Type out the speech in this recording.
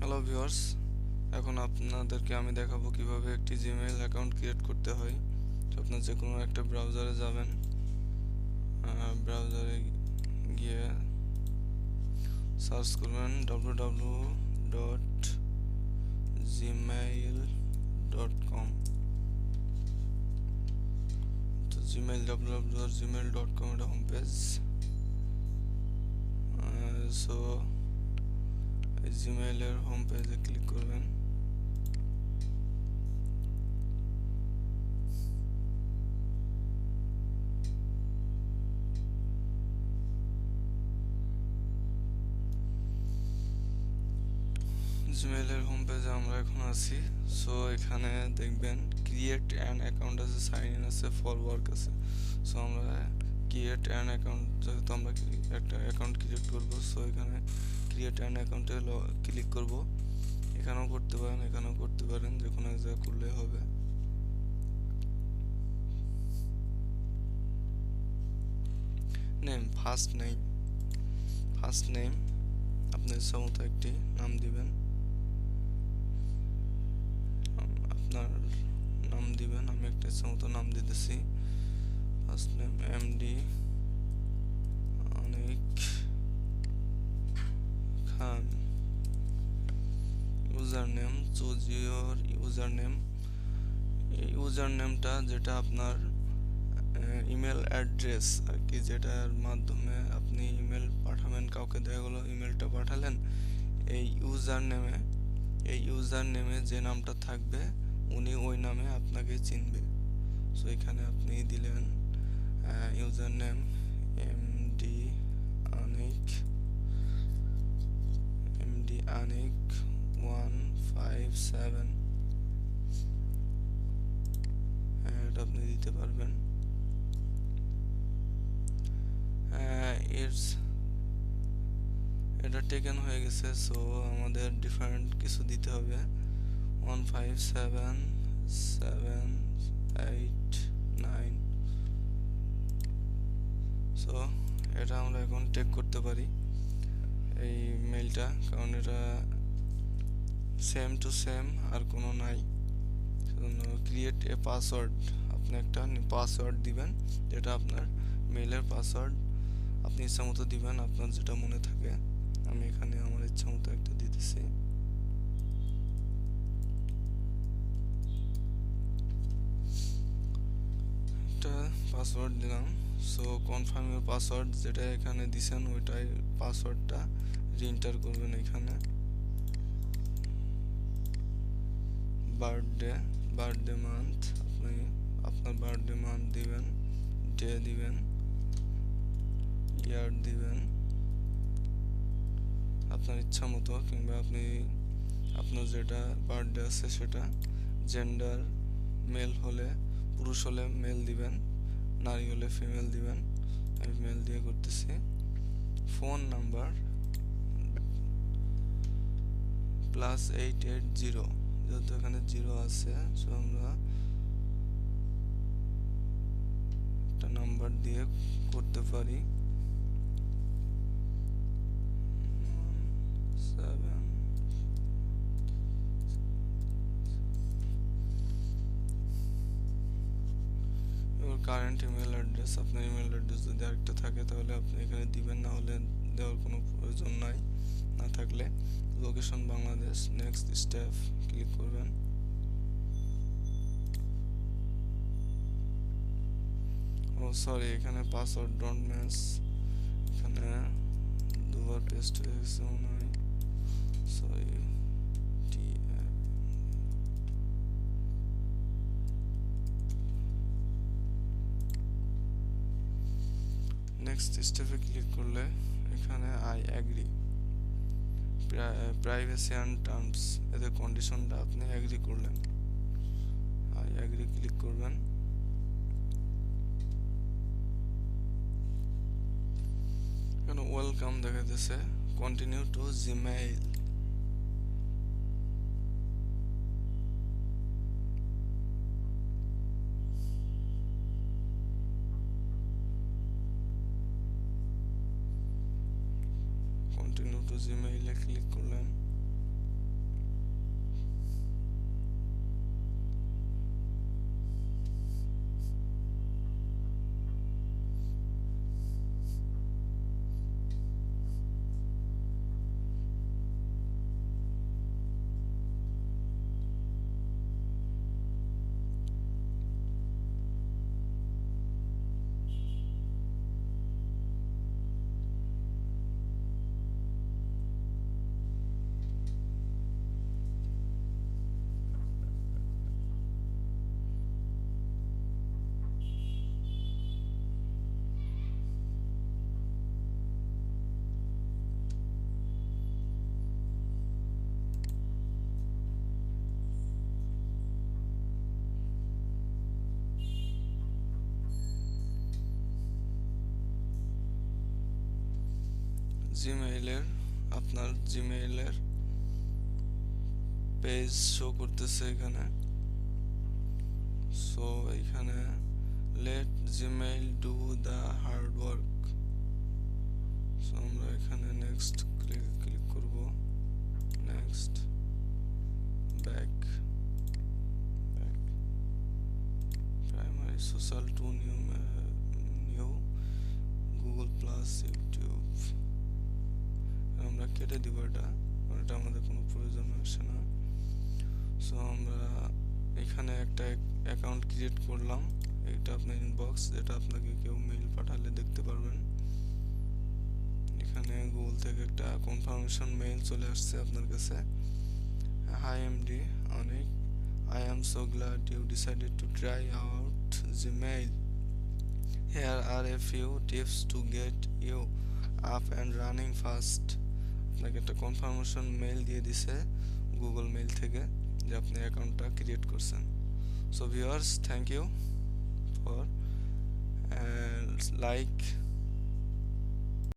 Hello viewers, এখন আপনাদেরকে আমি দেখাবো কিভাবে একটি জিমেইল অ্যাকাউন্ট ক্রিয়েট করতে হয়। তো আপনার যে কোনো একটা ব্রাউজারে যাবেন, ব্রাউজারে গিয়ে সার্চ করবেন www.gmail.com। তো www.gmail.com এটা হোম পেজ। সো এই জিমেইলের হোম পেজে ক্লিক করবেন। জিমেইলের হোম পেজে আমরা এখন আছি। সো এখানে দেখবেন ক্রিয়েট অ্যান অ্যাকাউন্ট আছে, সাইন ইন আছে, ফর ওয়ার্ক আছে। সো আমরা ক্রিয়েট অ্যান অ্যাকাউন্ট, যেহেতু আমরা একটা অ্যাকাউন্ট ক্রিয়েট করব, সো এখানে ক্রিয়েট অ্যান অ্যাকাউন্টে ক্লিক করব। এখানেও করতে পারেন, এখানেও করতে পারেন, যে কোনো এক জায়গায় করলে হবে। নেম, ফার্স্ট নেম আপনার ইচ্ছা মতো একটি নাম দিবেন। আপনার নাম দিবেন, আমি একটা ইচ্ছা মতো নাম দিতেছি। First name MD Anek Khan. User name, choose your user name. এই ইউজার নেমটা যেটা আপনার ইমেল অ্যাড্রেস আর কি, যেটার মাধ্যমে আপনি ইমেল পাঠাবেন কাউকে, দেখা গেলো ইমেলটা পাঠালেন এই ইউজার নেমে যে নামটা থাকবে উনি ওই নামে আপনাকে চিনবে। সো এখানে আপনি দিলেন ইউজার নেম এমডি আনিক, আনিক 157, এটা আপনি দিতে পারবেন। ইটস এটা টেকেন হয়ে গেছে। সো আমাদের ডিফারেন্ট কিছু দিতে হবে। 15778 সো এটা আমরা এখন টেক করতে পারি এই মেইলটা, কারণ এটা সেম টু সেম আর কোনো নাই। সেজন্য ক্রিয়েট এ পাসওয়ার্ড, আপনি একটা পাসওয়ার্ড দিবেন, যেটা আপনার মেইলের পাসওয়ার্ড আপনি ইচ্ছা মতো দিবেন, আপনার যেটা মনে থাকে। আমি এখানে আমার ইচ্ছা মতো একটা দিতেছি। একটা পাসওয়ার্ড দিলাম। সো কনফার্ম ইউর পাসওয়ার্ড, যেটা এখানে দিছেন ওইটাই পাসওয়ার্ডটা রিএন্টার করবেন এখানে। বার্থডে, বার্থডে মান্থ, আপনি আপনার বার্থডে মান্থ দিবেন, ডে দিবেন, ইয়ার দিবেন আপনার ইচ্ছা মতো, কিংবা আপনি আপনার যেটা বার্থডে আছে সেটা। জেন্ডার, মেল হলে, পুরুষ হলে মেল দিবেন, নারী হলে ফিমেল দিবেন। আমি মেল দিয়ে করতেছি। ফোন নাম্বার +880, যেহেতু এখানে 0 আছে, সো আমরা একটা নাম্বার দিয়ে করতে পারি। 7 এবার কারেন্ট ইমেল অ্যাড্রেস, আপনার ইমেল অ্যাড্রেস যদি আরেকটা থাকে তাহলে আপনি এখানে দিবেন, না হলে দেওয়ার কোনো প্রয়োজন নাই। না থাকলে location Bangladesh, next step click করবেন। ও সরি, এখানে পাসওয়ার্ড ডোন্ট ম্যাচ, এখানে দুবার পেস্ট হয়ে গেছে মনে হয়, সরি। নেক্সট স্টেপে ক্লিক করলে এখানে I agree, privacy and terms, এদের কন্ডিশনটা আপনি অ্যাগ্রি করলেন। আই অ্যাগ্রি ক্লিক করবেন। এখানে ওয়েলকাম দেখাতেছে, continue to Gmail. Continue to জিমেইলে ক্লিক করলেন। জিমেইলের আপনার জিমেইলের পেজ শো করতেছে এখানে। সো এখানে let Gmail do the hard work। So আমরা এখানে নেক্সট ক্লিক করব, next, back, primary social two new Google plus YouTube আমরা কেটে দিব এটা আমাদের কোনো প্রয়োজন আসে না। সো আমরা এখানে একটা অ্যাকাউন্ট ক্রিয়েট করলাম, এটা আপনার ইনবক্স, যেটা আপনাকে কেউ মেইল পাঠালে দেখতে পারবেন। এখানে গুগল থেকে একটা কনফার্মেশন মেইল চলে আসছে আপনার কাছে। হাই এমডি অনেক, I am so glad you decided to try out Gmail. Here are a few tips to get you up and running fast. আপনাকে একটা কনফার্মেশন মেইল দিয়ে দিছে গুগল মেইল থেকে যে আপনি অ্যাকাউন্টটা ক্রিয়েট করছেন। So viewers, thank you for like